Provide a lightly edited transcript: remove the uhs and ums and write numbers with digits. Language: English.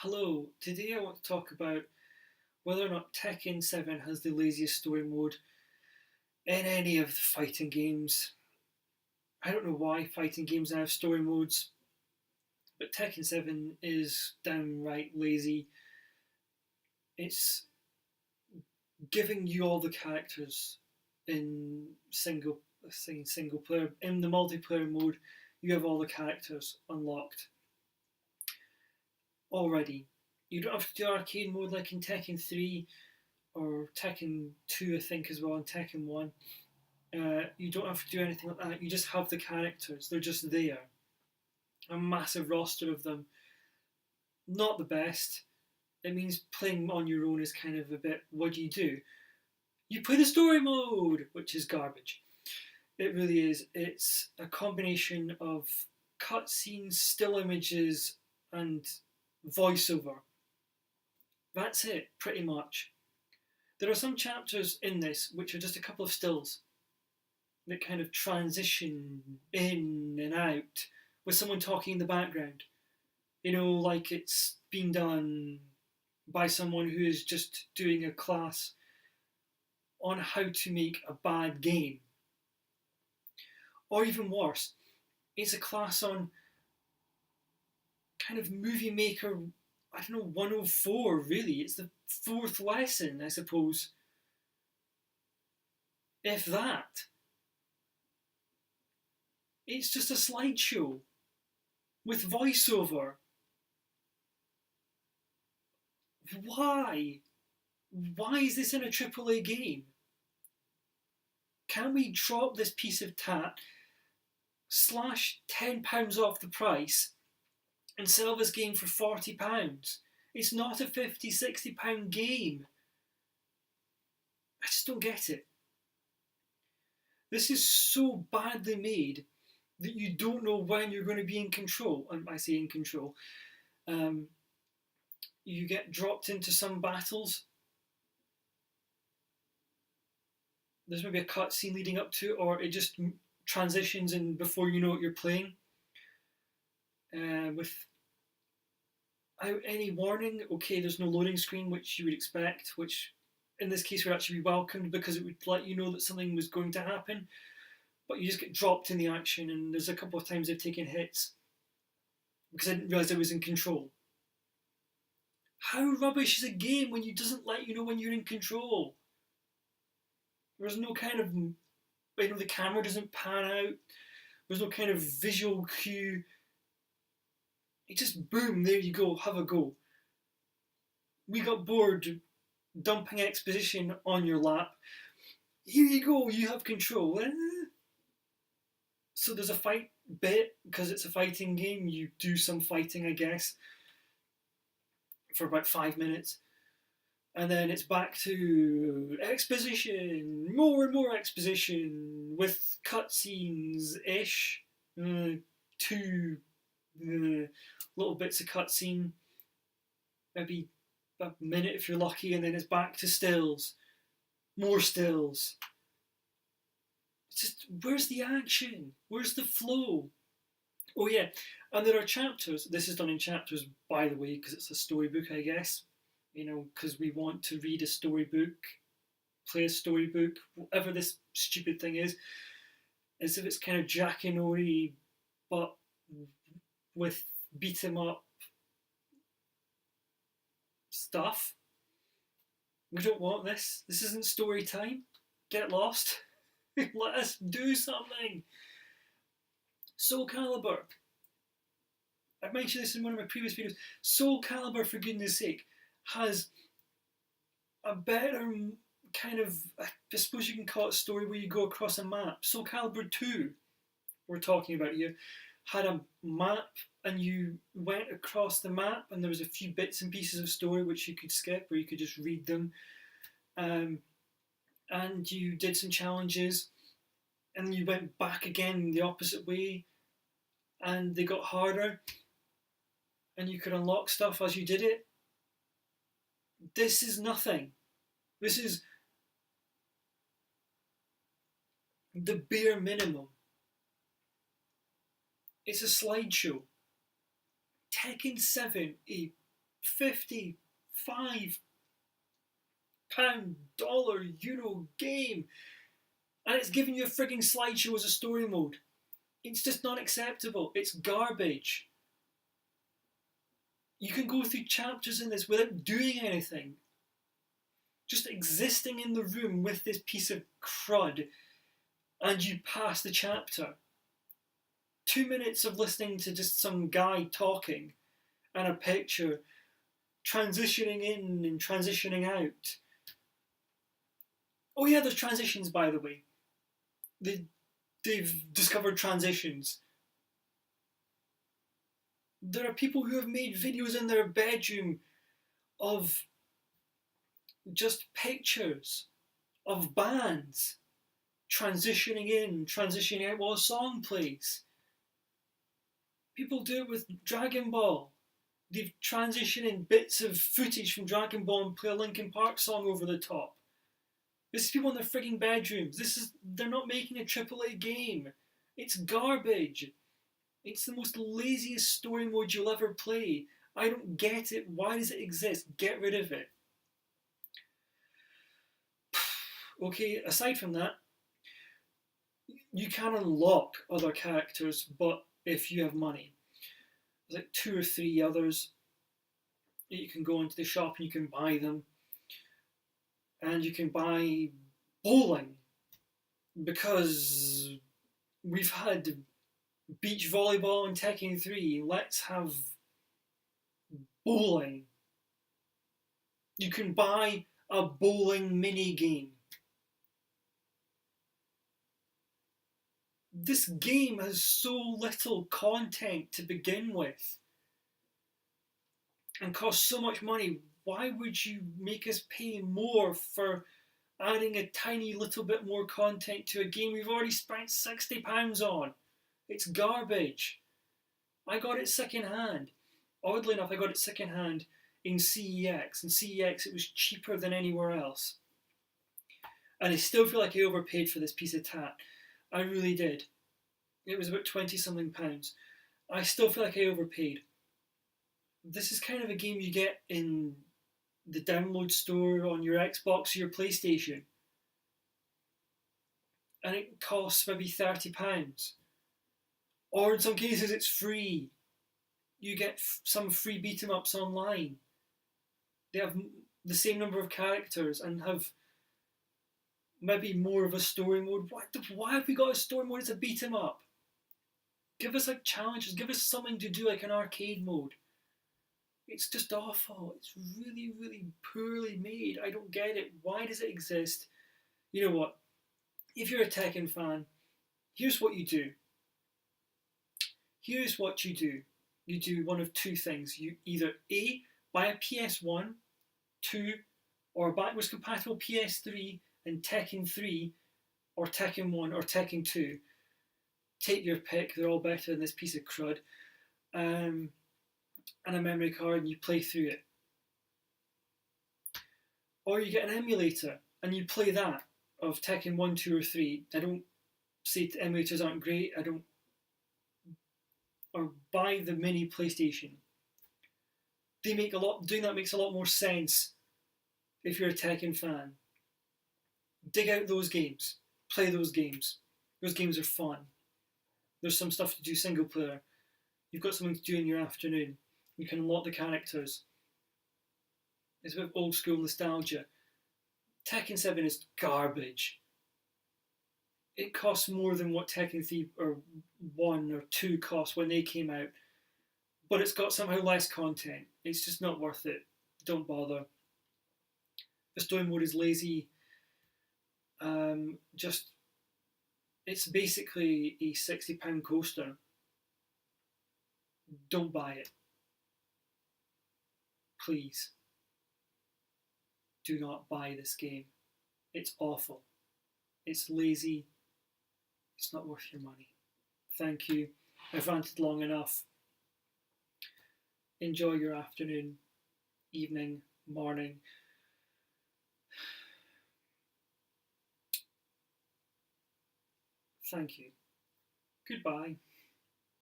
Hello, today I want to talk about whether or not Tekken 7 has the laziest story mode in any of the fighting games. I don't know why fighting games have story modes, but Tekken 7 is downright lazy. It's giving you all the characters in single player. In the multiplayer mode, you have all the characters unlocked already. You don't have to do arcade mode like in Tekken 3 or Tekken 2, I think, as well, and Tekken 1. You don't have to do anything like that. You just have the characters. They're just there. A massive roster of them. Not the best. It means playing on your own is kind of a bit. What do? You play the story mode, which is garbage. It really is. It's a combination of cutscenes, still images, and voiceover. That's it, pretty much. There are some chapters in this which are just a couple of stills that kind of transition in and out with someone talking in the background. Like it's been done by someone who is just doing a class on how to make a bad game. Or even worse, it's a class on kind of movie maker, I don't know, 104 really. It's the fourth lesson, I suppose. If that. It's just a slideshow with voiceover. Why? Why is this in a AAA game? Can we drop this piece of tat, slash £10 off the price, and sell this game for £40? It's not a £50, £60 game. I just don't get it. This is so badly made that you don't know when you're going to be in control. I say in control. You get dropped into some battles. There's maybe a cutscene leading up to it, or it just transitions in before you know what you're playing. Without any warning. Okay, there's no loading screen, which you would expect, which in this case would actually be welcomed because it would let you know that something was going to happen. But you just get dropped in the action, and there's a couple of times I've taken hits because I didn't realise I was in control. How rubbish is a game when it doesn't let you know when you're in control? There's no kind of, the camera doesn't pan out. There's no kind of visual cue. It just, boom, there you go, have a go. We got bored dumping exposition on your lap. Here you go, you have control. So there's a fight bit, because it's a fighting game. You do some fighting, I guess, for about 5 minutes. And then it's back to exposition, more and more exposition with cutscenes-ish. Two little bits of cutscene, maybe a minute if you're lucky, and then it's back to stills. More stills. It's just, where's the action? Where's the flow? Oh yeah, and there are chapters. This is done in chapters, by the way, because it's a storybook, I guess. Because we want to read a storybook, play a storybook, whatever this stupid thing is. As if it's kind of Jackanory, but with beat 'em up stuff. We don't want this. This isn't story time. Get lost. Let us do something. Soul Calibur. I've mentioned this in one of my previous videos. Soul Calibur, for goodness sake, has a better kind of, I suppose you can call it, story where you go across a map. Soul Calibur 2, we're talking about here, had a map and you went across the map and there was a few bits and pieces of story which you could skip or you could just read them. And you did some challenges and you went back again the opposite way and they got harder and you could unlock stuff as you did it. This is nothing. This is the bare minimum. It's a slideshow. Tekken 7, a £55 dollar euro game, and it's giving you a frigging slideshow as a story mode. It's just not acceptable. It's garbage. You can go through chapters in this without doing anything. Just existing in the room with this piece of crud, and you pass the chapter. 2 minutes of listening to just some guy talking and a picture transitioning in and transitioning out. Oh yeah, there's transitions, by the way. They've discovered transitions. There are people who have made videos in their bedroom of just pictures of bands transitioning in, transitioning out while a song plays. People do it with Dragon Ball. They've transitioned in bits of footage from Dragon Ball and play a Linkin Park song over the top. This is people in their frigging bedrooms. They're not making a AAA game. It's garbage. It's the most laziest story mode you'll ever play. I don't get it. Why does it exist? Get rid of it. Okay, aside from that, you can unlock other characters, but if you have money. There's like 2 or 3 others. You can go into the shop and you can buy them. And you can buy bowling, because we've had beach volleyball and Tekken 3. Let's have bowling. You can buy a bowling mini game. This game has so little content to begin with and costs so much money. Why would you make us pay more for adding a tiny little bit more content to a game we've already spent £60 on? It's garbage. I got it second-hand. Oddly enough, I got it second-hand in CEX. In CEX, it was cheaper than anywhere else. And I still feel like I overpaid for this piece of tat. I really did. It was about 20-something pounds. I still feel like I overpaid. This is kind of a game you get in the download store on your Xbox or your PlayStation. And it costs maybe £30. Or in some cases it's free. You get some free beat-em-ups online. They have the same number of characters and have maybe more of a story mode. Why have we got a story mode? It's a beat-em-up. Give us like challenges. Give us something to do like an arcade mode. It's just awful. It's really, really poorly made. I don't get it. Why does it exist? You know what? If you're a Tekken fan, here's what you do. Here's what you do. You do one of 2 things. You either A, buy a PS1, 2, or a backwards compatible PS3 and Tekken 3, or Tekken 1 or Tekken 2. Take your pick. They're all better than this piece of crud. And a memory card, and you play through it. Or you get an emulator and you play that of Tekken 1, 2 or 3. I don't say emulators aren't great. Or buy the mini PlayStation. Doing that makes a lot more sense if you're a Tekken fan. Dig out those games. Play those games. Those games are fun. There's some stuff to do single player. You've got something to do in your afternoon. You can unlock the characters. It's a bit of old school nostalgia. Tekken 7 is garbage. It costs more than what Tekken 3 or 1 or 2 cost when they came out. But it's got somehow less content. It's just not worth it. Don't bother. The story mode is lazy. It's basically a £60 coaster. Don't buy it. Please. Do not buy this game. It's awful. It's lazy. It's not worth your money. Thank you. I've ranted long enough. Enjoy your afternoon, evening, morning. Thank you. Goodbye.